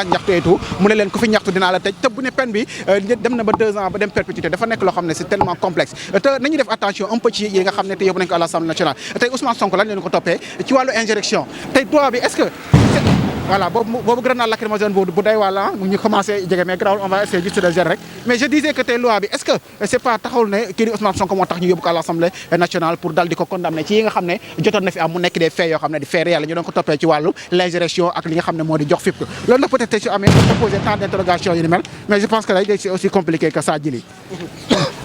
ñaxtu et tout mu ne leen ku fi ñaxtu dinaa la tëj te bu ne peine bi dem na ba 2 ans ba dem perpétuité dafa nekk loo xam ne c'est tellement complexe te nañu def attention un peu ci yi nga xam ne te yóbbu nañ ko à l'Assemblée nationale tey Ousmane Sonko lan leen ko toppee ci wàllu insurrection tey droit bi est-ce que voilà boobu grenade lacrymogène bu doy wàlla ñu commencé jege mais grawul on va essayer juste de gérer rek mais je disais que tey loi bi est-ce que c'est pas taxawul ne kii di Ousmane Sonko moo tax ñu yóbbu ko à l'Assemblée nationale pour dal di ko condamner ci yi nga xam ne jotoon na fi am mu nekk des faits yoo xam ne di faits réels ñu doon ko toppee ci wàllu l'insurrection ak li nga xam ne moo di jox fipp loolu nag peut-être tey su amee on peut poser tant d'interrogations yu ni mel mais je pense que day c'est aussi compliqué que ça jili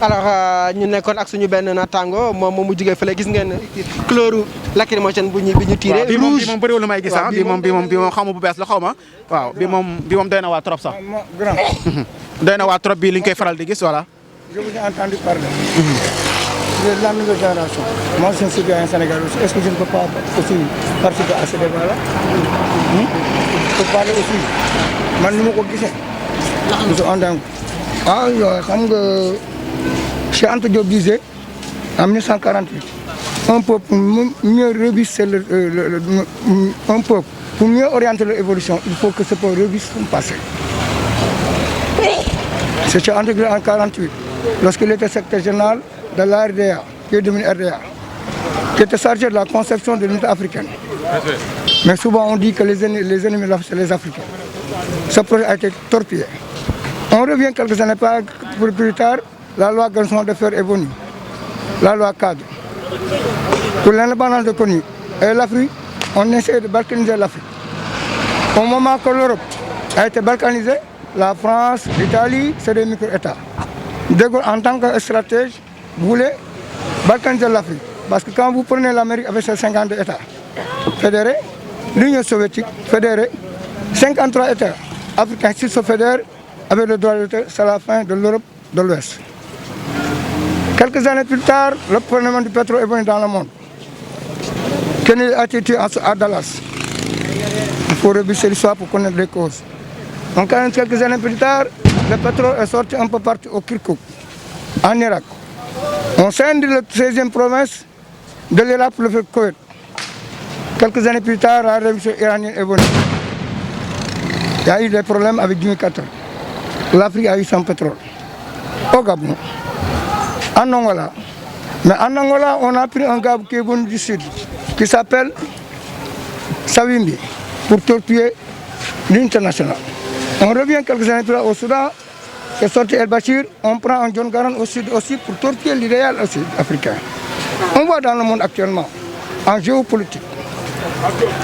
alors ñu nekkoon ak suñu benn naataango moom mu jugee fële gis ngeen couleur lacrymogène bi ñu tiré bi moom bëriwul lu may gis bi moom xamu bu bees la xaw ma waaw bi moom doy na waa trop sax doy na waa trop bii li ñu koy faral di gis voilà. Je vous ai entendu parler de la nouvelle génération. Moi, je suis un citoyen sénégalais. Est-ce que je ne peux pas aussi participer à ce débat-là? Je peux parler aussi. Man, nous m'avons dit. Nous sommes en dingue. Ah, comme que Cheikh Anta Diop disait en 1948, un peuple pour mieux revisser un peuple pour mieux orienter l'évolution, il faut que ce peuple revisse son passé. C'est Cheikh Anta Diop en 1948, lorsqu'il était secrétaire général de la RDA, qui est devenu RDA, qui était chargé de la conception de l'unité africaine. Mais souvent on dit que les ennemis c'est les Africains. Ce projet a été torpillé. On revient quelques années plus tard, la loi Garçon de fer est venue, la loi cadre. Pour l'indépendance de Kony et l'Afrique, on essaie de balkaniser l'Afrique. Au moment que l'Europe a été balkanisée, la France, l'Italie, c'est des micro-États. De Gaulle, en tant que stratège, voulait balkaniser l'Afrique. Parce que quand vous prenez l'Amérique avec ses 50 États fédérés, l'Union soviétique fédérée, 53 États africains qui se fédèrent avec le droit d'État, c'est la fin de l'Europe de l'Ouest. Quelques années plus tard, le phénomène du pétrole est venu dans le monde. Kennedy a été tué à Dallas. Il faut revisser l'histoire pour connaître les causes. Donc, quelques années plus tard, le pétrole est sorti un peu partout au Kirkuk, en Irak. On scinde la 16e province de l'Irak pour le Koweït. Quelques années plus tard, la révolution iranienne est venue. Il y a eu des problèmes avec Jimmy Carter. L'Afrique a eu son pétrole. Au Gabon, en Angola. Mais en Angola, on a pris un gars qui est venu du sud, qui s'appelle Savimbi, pour torpiller l'international. On revient quelques années plus tard au Soudan, c'est sorti El Bachir, on prend un John Garang au sud aussi pour torpiller l'idéal aussi africain. On voit dans le monde actuellement, en géopolitique,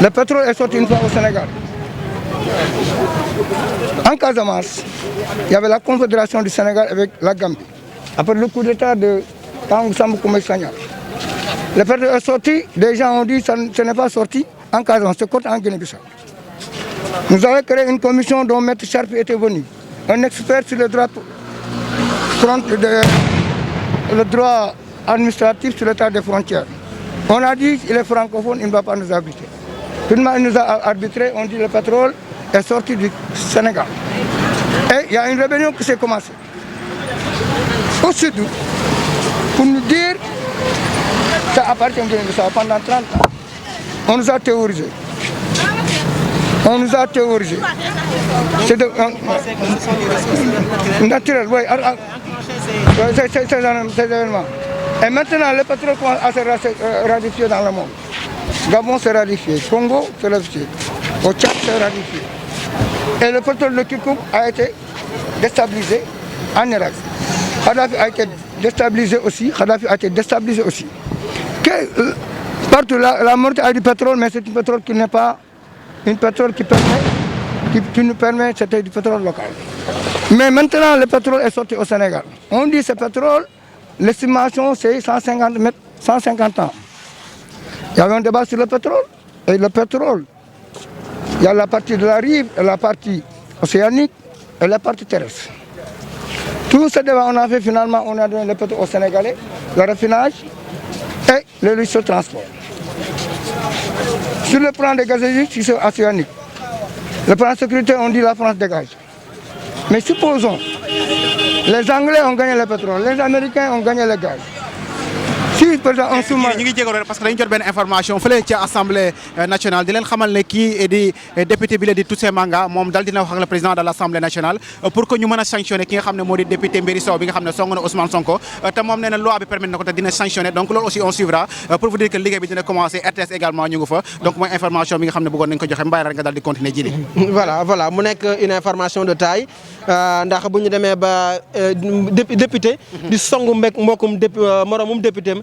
le pétrole est sorti une fois au Sénégal. En Casamance, il y avait la confédération du Sénégal avec la Gambie. Après le coup d'état de Tanguy Sambou Koumé Sagna, le pétrole est sorti, des gens ont dit que ce n'est pas sorti en Casamance, c'est sorti en Guinée-Bissau. Nous avons créé une commission dont M. Sharp était venu, un expert sur le droit administratif sur l'état des frontières. On a dit qu'il est francophone, il ne va pas nous arbitrer. Finalement, il nous a arbitré, on dit que le pétrole est sorti du Sénégal. Et il y a une rébellion qui s'est commencée. Au sud, pour nous dire que ça appartient au Guinée-Bissau pendant 30 ans. On nous a théorisé. On nous a théorisé. C'est naturel, oui. C'est événement. Et maintenant, le pétrole commence à se radifier dans le monde. Gabon s'est radifié, Congo s'est radifié, au Tchad s'est radifié. Et le pétrole de Kirkuk a été déstabilisé en Irak. Kadhafi a été déstabilisé aussi. Partout, la Mauritanie a du pétrole, mais c'est un pétrole qui n'est pas un pétrole qui nous permet, c'était du pétrole local. Mais maintenant, le pétrole est sorti au Sénégal. On dit que ce pétrole, l'estimation, c'est 150 mètres, 150 ans. Il y avait un débat sur le pétrole. Et le pétrole, il y a la partie de la rive, la partie océanique et la partie terrestre. Tout ce débat, on a fait finalement, on a donné le pétrole au Sénégalais, le raffinage et le transport. Sur le plan des gazéiques, c'est océanique. Le plan de sécurité, on dit la France dégage. Mais supposons, les Anglais ont gagné le pétrole, les Américains ont gagné le gaz. Si par exemple un sous-marin ñu ngi jégalu parce que dañu jot benn information fële ci assemblée nationale di leen xamal ne kii di député bi la di Toussaint Manga moom dal dina wax ak le président de l' assemblée nationale pour que ñu mën a sanctionner ki nga xam ne moo di député Mbéri Sow bi nga xam ne song na Ousmane Sonko te moom nee na loi bi permettre na ko te dina sanctionner donc loolu aussi on suivra pour vous dire que liggéey bi dina commencer RTS également ñu ngi fa donc mooy information bi nga xam ne bëggoon nañ ko joxe mbay rek nga daal di continuer ji voilà mu nekk une information de taille ndax bu ñu demee ba député di songu mbokkum moromum député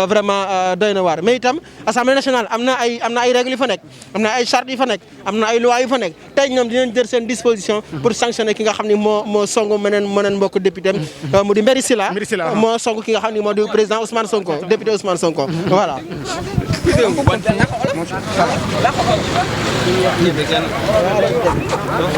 vraiment doy na waar mais itam assemblée nationale am na ay règles yu fa nekk am na ay chartes yu fa nekk am na ay lois yu fa nekk tey ñoom dinañ jël seen disposition pour sanctionner ki nga xam ne moo songu meneen mbokk député mu di Mbéri Sylla moo songu ki nga xam ne moo di président Ousmane Sonko député Ousmane Sonko voilà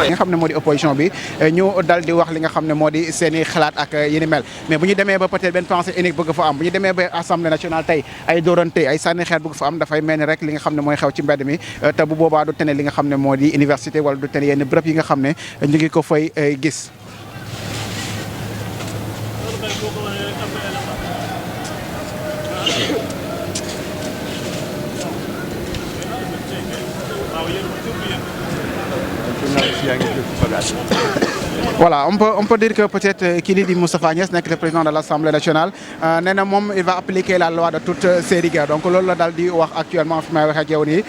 li nga xam ne moo di opposition bi ñu dal di wax li nga xam ne moo di seen i xalaat ak yéni mel mais bu ñu demee ba peut-être benn pensée unique bëgg fa am bu ñu demee ba assemblée nationale tey ay dóorante ay sànni xeer bëgg fa am dafay mel ni rek li nga xam ne mooy xew ci mbedd mi te bu boobaa du tene li nga xam ne moo di université wala du tene yenn bërëb yi nga xam ne ñu ngi ko fay gis. Voilà, on peut dire que peut-être kii di Moustapha Niasse nekk le président de l'Assemblée nationale nee na moom il va appliquer la loi de toutes ses rigueurs donc loolu la daal di wax actuellement fi may waxee ak yow nii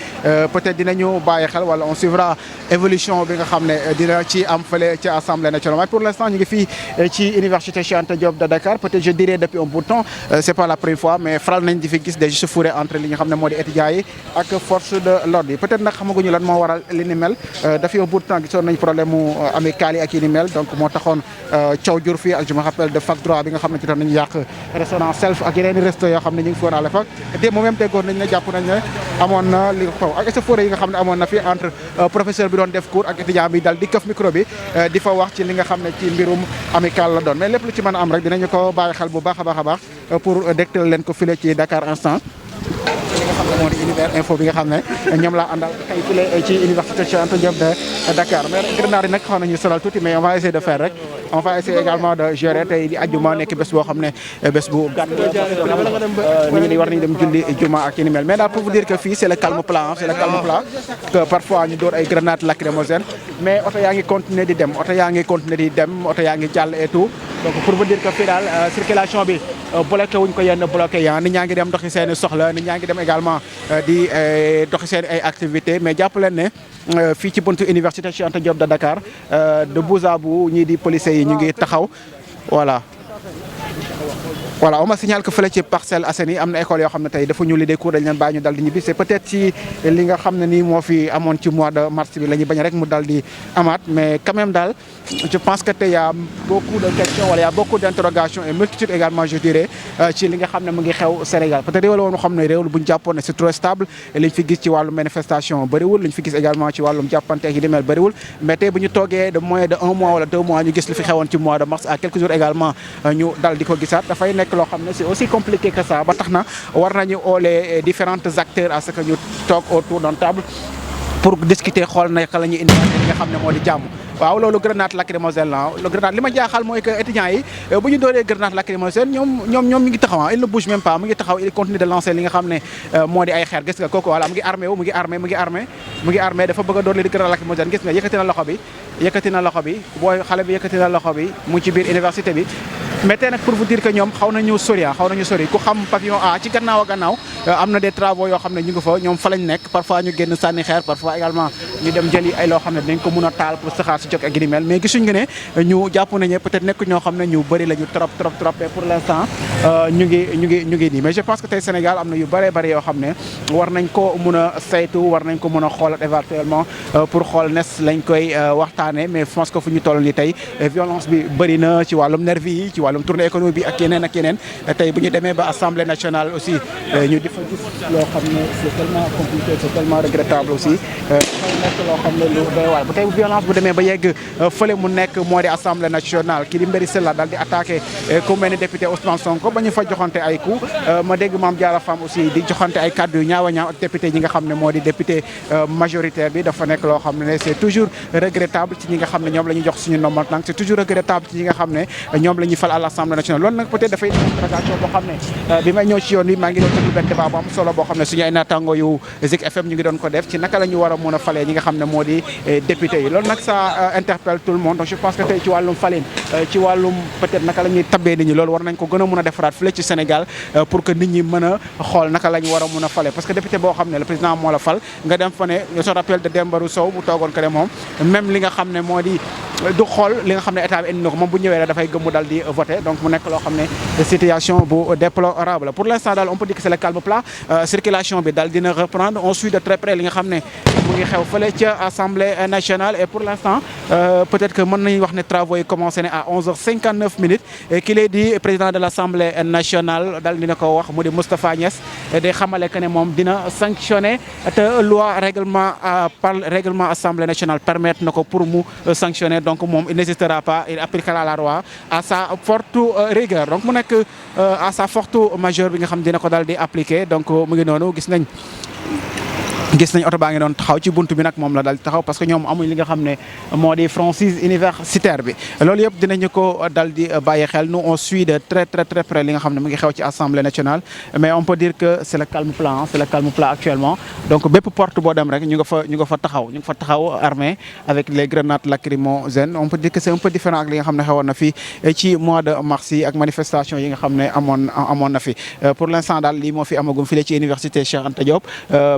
peut-être dinañu bàyyi xel wala on suivra évolution bi nga xam ne dina ci am fële ci Assemblée nationale mais pour l'instant ñu ngi fii ci université Cheikh Anta Diop de Dakar peut-être je dirais depuis un bout de temps c'est pas la première fois mais faral nañ di fi gis des échauffourées entre li nga xam ne moo di étudiants yi ak force de l'ordre yi peut-être nag xamaguñu lan moo waral li ni mel depuis un bout de temps gisoon nañ problème mu amical yi ak yi ni mel donc moo taxoon coow jur fii ak je me rappelle de fac droit bi nga xam ne ci doon nañu yàq restaurant self ak yeneen i resto yoo xam ne ñu ngi fi woon à l'époque démb même déggoon nañ ne jàpp nañ ne amoon na li xaw ak échauffourées yi nga xam ne amoon na fi entre professeur bi doon def cours ak étudiant bi dal di këf micro bi di fa wax ci li nga xam ne ci mbirum amical la doon mais lépp lu ci mën a am rek dinañu ko bàyyi xel bu baax a baax a baax pour dégtal leen ko file ci Dakar Instant li nga xam ne moo di Univers Info bi nga xam ne ñoom laa àndal tey file ci université Cheikh Anta Diop de Dakar mais grenade yi nag xaw nañu solal tuuti mais on va essayer de faire rek on va essayer également de gérer tey di àjjuma nekk bés boo xam ne bés bu gàtt nit ñi war nañu dem julli juma ak yi ni mel mais daal pour vous dire que fii c'est le calme plat c'est le calme plat que parfois ñu door ay grenades lacrymogènes mais oto yaa ngi continuer di dem oto yaa ngi continuer di dem oto yaa ngi jàll et tout donc pour vous dire que fii daal circulation bi bloqué wuñ ko yenn bloqué ya nit ñaa ngi dem doxi seen soxla nit ñaa ngi dem également di doxi seen ay activités mais jàpp leen ne fii ci buntu université Cheikh Anta Diop de Dakar de bout à bout ñii di policiers yi ñu ngi taxaw voilà on me signale que fële ci Parcelles Assainies am na école yoo xam ne tey dafa ñu li des cours dañ leen bàyyi ñu dal di ñibbi c'est peut-être ci li nga xam ne nii moo fi amoon ci mois de mars bi la ñu bañ rek mu dal di amaat mais quand même daal je pense que tey y a beaucoup de questions wala y a beaucoup d'interrogations et multitude également je dirais ci li nga xam ne mu ngi xew Sénégal peut-être réew la woon xam ne réew bu ñu jàppoon ne c'est trop stable liñ fi gis ci wàllum manifestation bëriwul liñ fi gis également ci wàllum jàppante yi di mel bëriwul mais tey bu ñu toogee de moins de 1 mois wala 2 mois ñu gis li fi xewoon ci mois de mars à quelques jours également ñu dal di ko gisaat dafay nekk loo xam ne c'est aussi compliqué que ça ba tax na war nañu oo les différents acteurs à ce que ñu toog autour d'une table pour discuter xool naka la ñuy indi li nga xam ne moo di jàmm waaw loolu grenade lacrymogène la le grenade li ma jaaxal mooy que étudiants yi bu ñu dooree grenade lacrymogène ñoom ñu ngi taxaw il ne bouge même pas mu ngi taxaw il continue de lancer li nga xam ne moo di ay xeer gis nga kooku voilà mu ngi armé wu mu ngi armé dafa bëgg a door li di grenade lacrymogène gis nga yëkkati na loxo bi booy xale bi yëkkati na loxo bi mu ci biir université bi mais tey nag pour vous dire que ñoom xaw nañu sori ku xam pavillon A ci gannaaw am na des travaux yoo xam ne ñu ngi fa ñoom fa lañ nekk parfois ñu génn sànni xeer parfois également ñu dem jëli ay loo xam ne dinañ ko mën a taal pour saxaar si jog ak gi mel mais gisuñ nga ne ñu jàpp nañu peut-être nekk ñoo xam ne ñu bëri la ñu trop et pour l'instant ñu ngi nii mais je pense que tey Sénégal am na yu bëree yoo xam ne war nañ ko mën a saytu war nañ ko mën a xoolal éventuellement pour xool nes lañ koy waxtaanee mais je pense que fu ñu toll nii tey violence bi bëri na ci wàllum nervi yi ci wàllum tournée économique bi ak yeneen tey bu ñu demee ba assemblée nationale aussi ñu di fa gis loo xam ne c'est tellement compliqué c'est tellement regrettable aussi nekk loo xam ne lu doy waar ba tey violence bu demee ba yegg fële mu nekk moo di assemblée nationale kii di Mbéri Sylla daal di attaqué ku mel ni député Ousmane Sonko ba ñu fa joxante ay coups ma dégg Mame Diarra Fam aussi di joxante ay kaddu yu ñaaw a ñaaw ak député ñi nga xam ne moo di député majoritaire bi dafa nekk loo xam ne c'est toujours regrettable ci ñi nga xam ne ñoom la ñuy jox suñu ndombal tànk c'est toujours regrettable ci ñi nga xam ne ñoom la ñuy fal l'Assemblée nationale loolu nag peut-être dafay interrogation boo xam ne bi may ñëw ci yoon wi maa ngi doon déglu benn débat bu am solo boo xam ne suñu ay naataango yu Zik FM ñu ngi doon ko def ci naka la ñu war a mën a falee ñi nga xam ne moo di député yi loolu nag ça interpelle tout le monde donc je pense que tey ci wàllum faline ci wàllum peut-être naka la ñuy tabbee nit ñi loolu war nañ ko gën a mën a defaraat fële ci Sénégal pour que nit ñi mën a xool naka la ñu war a mën a fale parce que député boo xam ne le président moo la fal nga dem fa ne je me rappelle de Dembarou Sow bu toogoon ko ne moom même li nga xam ne moo di du xool li nga xam ne état bi indi na ko moom bu ñëwee rek dafay gëmmu dal di voter donc mu nekk loo xam ne situation bu déplorable pour l'instant daal on peut dire que c'est le calme plat circulation bi daal dina reprendre on suit de très près li nga xam ne mu ngi xew fële ca Assemblée nationale et pour l'instant peut-être que mën nañu wax ne travaux yi commencé ne à 11h59 minutes et qu'il est dit président de l'Assemblée nationale daal dina ko wax mu di Moustapha Niasse day xamale que ne moom dina sanctionner te loi règlement par règlement Assemblée nationale permettre na ko pour mu sanctionner donc moom il n'hésitera pas il appliquera la loi à sa forte rigueur donc mu nekk à sa forte majeure bi nga xam dina ko daal di appliquer donc mu ngi noonu gis nañ oto baa ngi doon taxaw ci buntu bi nag moom la daal di taxaw parce que ñoom amuñ li nga xam ne moo di franchise universitaire bi loolu yëpp dinañu ko dal di bàyyi xel nous on suit de très près li nga xam ne mu ngi xew ci Assemblée nationale mais on peut dire que c'est le calme plat actuellement donc bépp porte boo dem rek ñu nga fa taxaw armé avec les grenades lacrymogènes on peut dire que c'est un peu différent ak li nga xam ne xewoon na fi ci mois de mars yi ak manifestation yi nga xam ne amoon na fi pour l'instant daal lii moo fi amagum fii ci université Cheikh Anta Diop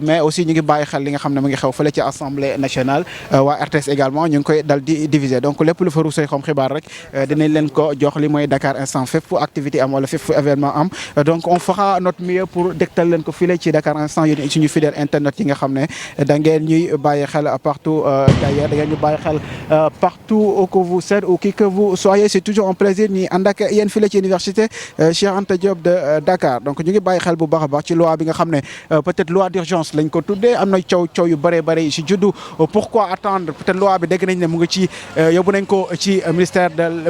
mais aussi ñu ngi bàyyi xel li nga xam ne mu ngi xew fële ci Assemblée nationale waa RTS également ñu ngi koy dal di diviser donc lépp lu fa ruusee comme xibaar rek dinañ leen ko jox li mooy Dakar Instant fépp fu activité am wala fépp fu événement am donc on fera notre mieux pour dégtal leen ko file ci Dakar Instant yéen suñu fidèle internet yi nga xam ne da ngeen ñuy bàyyi xel partout d'ailleurs da ngeen ñu bàyyi xel partout où que vous êtes ou qui que vous soyez c'est toujours un plaisir ñuy ànd ak yéen file ci université Cheikh Anta Diop de Dakar donc ñu ngi bàyyi xel bu baax a baax ci loi bi nga xam ne peut-être loi d'urgence lañ ko tuddee am na coow yu bëree si juddu pourquoi attendre peut-être loi bi dégg nañ ne mu ngi ci yóbbu nañ ko ci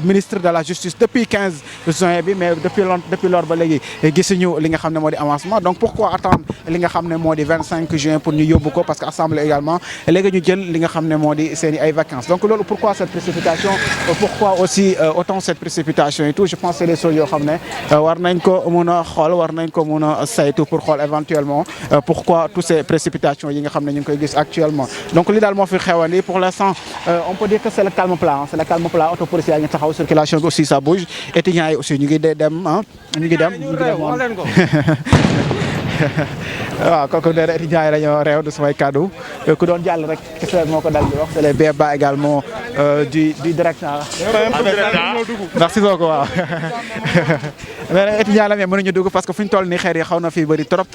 ministre de la justice depuis 15 juin bi mais depuis lors ba léegi gisuñu li nga xam ne moo di avancement donc pourquoi attendre li nga xam ne moo di 25 juin pour ñu yóbbu ko parce que assemblée également léegi ñu jël li nga xam ne moo di seen i ay vacances donc loolu pourquoi cette précipitation pourquoi aussi autant cette précipitation et tout je pense que c'est des choses yoo xam ne war nañ ko mun a xool war nañ ko mun a saytu pour xool éventuellement pourquoi toutes ces précipitations yi nga xam ne ñu ngi koy gis actuellement donc li daal moo fi xewandi pour l'instant on peut dire que c'est le calme plat auto police yaa ngi taxaw circulation bi aussi ça bouge étudiants yi aussi ñu ngi dem waaw kooku nee na étudiants yi dañoo réew du samay kaddu ku doon jàll rek kese moo ko dal di wax c'est les BEBA également du direct merci beaucoup waaw nee na étudiants la mais mënuñu dugg parce que fu ñu toll nii xeer yi xaw na fii bëri trop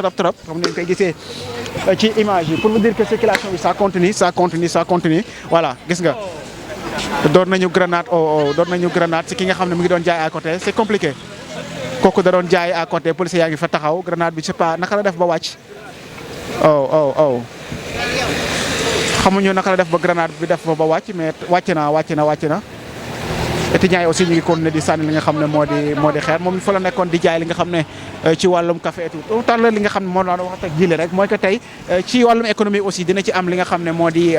comme ni ñu koy gisee ci image yi pour vous dire que circulation bi ça continue voilà gis nga doon nañu grenade ci ki nga xam ne mu ngi doon jaay à côté c'est compliqué kooku da doon jaay à côté police yaa ngi fa taxaw grenade bi je sais pas naka la def ba wàcc xamuñu naka la def ba grenade bi def ba wàcc mais wàcc na étudiants yi aussi ñu ngi continuer di sànni li nga xam ne moo di xeer moom fa la nekkoon di jaay li nga xam ne ci wàllum café et tout autant la li nga xam ne moo doon wax ak jile rek mooy que tey ci wàllum économie aussi dina ci am li nga xam ne moo di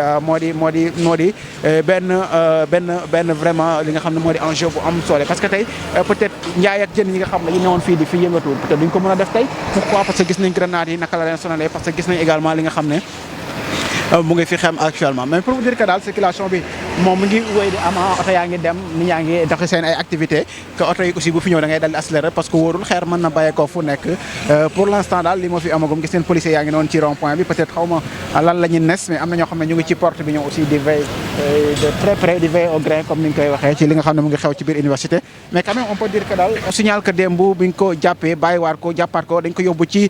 benn vraiment li nga xam ne moo di enjeu bu am solo parce que tey peut-être njaay ak jën yi nga xam ne yi newoon fii di fi yëngatu peut-être duñ ko mën a def tey pourquoi parce que gis nañ grenade yi naka la leen sonalee parce que gis nañ également li nga xam ne mu ngi fi xem actuellement mais pour vous dire que daal circulation bi moom mu ngi wéy di am oto yaa ngi dem nit ñaa ngi doxi seen ay activités que oto yi aussi bu fi ñëw da ngay dal di accélérer parce que wóorul xeer mën na bàyyeekoo fu nekk pour l'instant daal li moo fi amagum gis ngeen policiers yaa ngi noonu ci rond point bi peut-être xaw ma lan la ñu nes mais am na ñoo xam ne ñu ngi ci porte bi ñoom aussi di veille de très près di veille au grain comme ni ñu koy waxee ci li nga xam ne mu ngi xew ci biir université mais quand même on peut dire que daal on signale que démb bi ñu ko jàppee jàppaat ko dañ ko yóbbu ci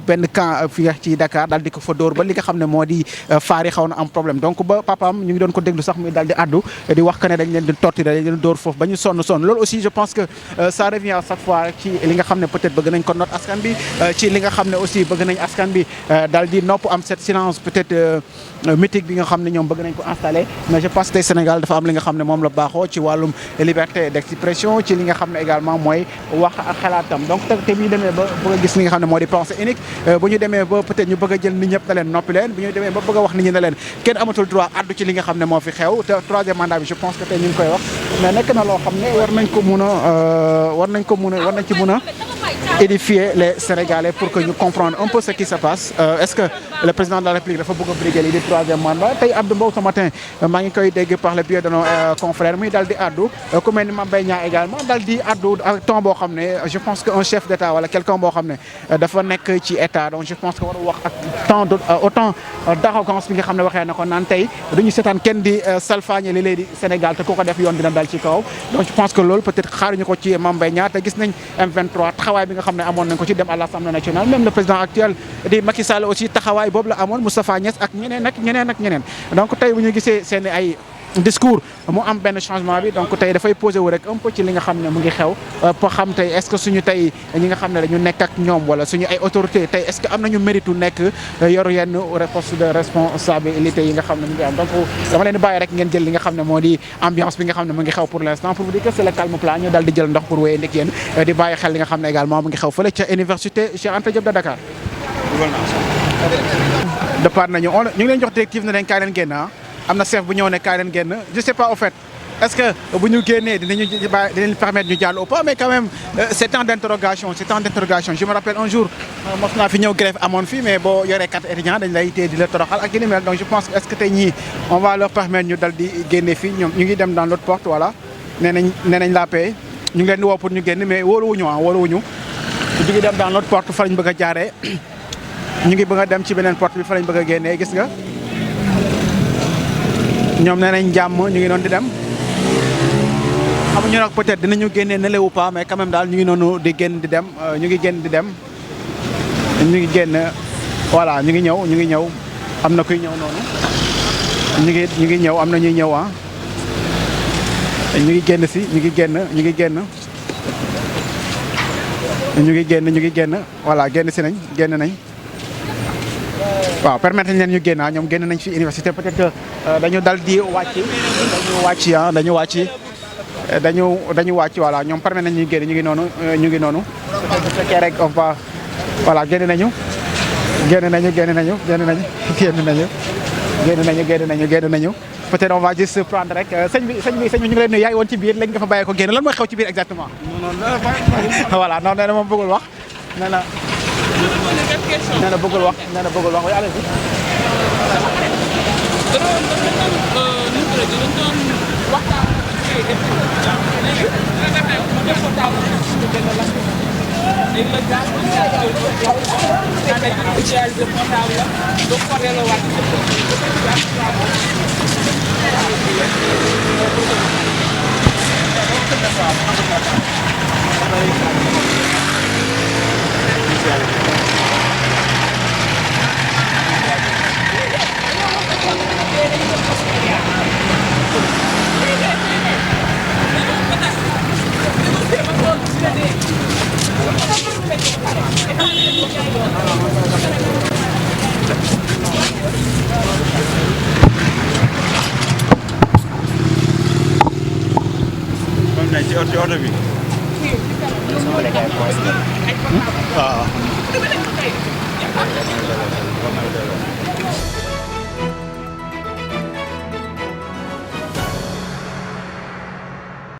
benn camp fii ci Dakar daal di ko fa dóor ba li nga xam ne moo di faar yi xaw na am problème donc ba papaam ñu ngi doon ko déglu sax muy daal di addu di wax que ne dañ leen di torturer dañ leen dóor foofu ba ñu sonn loolu aussi je pense que ça revient à chaque fois ci li nga xam ne peut-être bëgg nañ ko noot askan bi ci li nga xam ne aussi bëgg nañ askan bi daal di nopp am cette silence peut-être mythique bi nga xam ne ñoom bëgg nañ ko installer mais je pense que tey Sénégal dafa am li nga xam ne moom la baaxoo ci wàllum liberté d'expression ci li nga xam ne également mooy wax ak xalaatam donc te bu ñu demee ba bëgg a gis li nga xam ne moo di pensée unique bu ñu demee ba peut-être ñu bëgg a jël nit ñëpp na leen noppi leen bu ñu demee ba bëgg a wax nit ñi ne leen kenn amatul droit addu ci li nga xam ne moo fi xew te troisième mandat bi je pense que tey ñu ngi koy wax mais nekk na loo xam ne war nañ ci mun a édifier les Sénégalais pour que ñu comprendre un peu ce qui se passe est-ce que le président de la République dafa bëgg a briguer lii di troisième mandat tey Abdou Mbow ce matin maa ngi koy dégg par le biais de nos confrères muy dal di addu ku mel ni Mame Mbaye Niang également dal di addu ak temps boo xam ne je pense que un chef d'État wala quelqu'un boo xam ne dafa nekk ci état donc je pense que war a wax ak temps autant d'arrogance bi nga xam ne waxee na ko naan tey duñu seetaan kenn di salfaañe li lay di Sénégal te ku ko def yoon dina dal ci kaw donc je pense que loolu peut-être xaaruñu ko ci Mame Mbaye Niang te gis nañ M23 taxawaay bi nga xam ne amoon nañ ko ci dem à l'Assemblée nationale même le président actuel di Macky Sall aussi taxawaay boobu la amoon Moustapha Niasse ak ñeneen donc tey bu ñu gisee seen ay discours mu am benn changement bi donc tey dafay posé wu rek un peu ci li nga xam ne mu ngi xew pour xam tey est-ce que suñu tey ñi nga xam ne dañu nekk ak ñoom wala suñu ay autorité tey est-ce que am nañu mérite nekk yor yenn poste de responsabilité yi nga xam ne mu ngi am donc dama leen di bàyyi rek ngeen jël li nga xam ne moo di ambiance bi nga xam ne mu ngi xew pour l'instant pour vous dire que c'est le calme plat ñu dal di jël ndox pour wéyee ndik yéen di bàyyi xel li nga xam ne également mu ngi xew fële ca université Cheikh Anta Diop de Dakar départ nañu ñu ngi leen jox directive ne leen kaay leen génn am na chef bu ñëw ne kaay leen génn je sais pas au fait est-ce que bu ñu génnee dinañ permettre ñu jàll ou pas mais quand même c'est temps d'interrogation je me rappelle un jour mos naa fi ñëw grève amoon fii mais boo yoree carte étudiant dañ lay téye di la toroxal ak ni mel donc je pense que est-ce que tey ñii on va leur permettre ñu dal di génne fii ñoom ñu ngi dem dans l'autre porte voilà nee nañ la paix ñu ngi leen di woo pour ñu génn mais wóoluwuñu ñu ngi dem dans l'autre porte fa lañ bëgg a jaaree ñu ngi bëgg a dem ci beneen porte bi fa lañ bëgg a génnee gis nga ñoom nee nañ jàmm ñu ngi doon di dem xamuñu nag peut-être dinañu génnee ne ou pas mais quand même daal ñu ngi noonu di génn di dem ñu ngi génn voilà ñu ngi ñëw am na kuy ñëw noonu ñu ngi ñëw am na ñuy ñëw ñu ngi génn voilà génn nañ waaw permettre nañ leen ñu génn ñoom génn nañ fi université peut-être que dañu dal di dañu wàcc voilà ñoom permettre nañ ñu génn ñu ngi noonu bu fekkee rek on va voilà génn nañu peut-être on va juste prendre rek sëñ bi ñu ngi leen nuyu yaa ngi woon ci biir léegi nga fa bàyyee ko génn lan mooy xew ci biir exactement voilà non nee na moom bëggul wax nee na bëggul wax oui allez-y ci oto bi waaw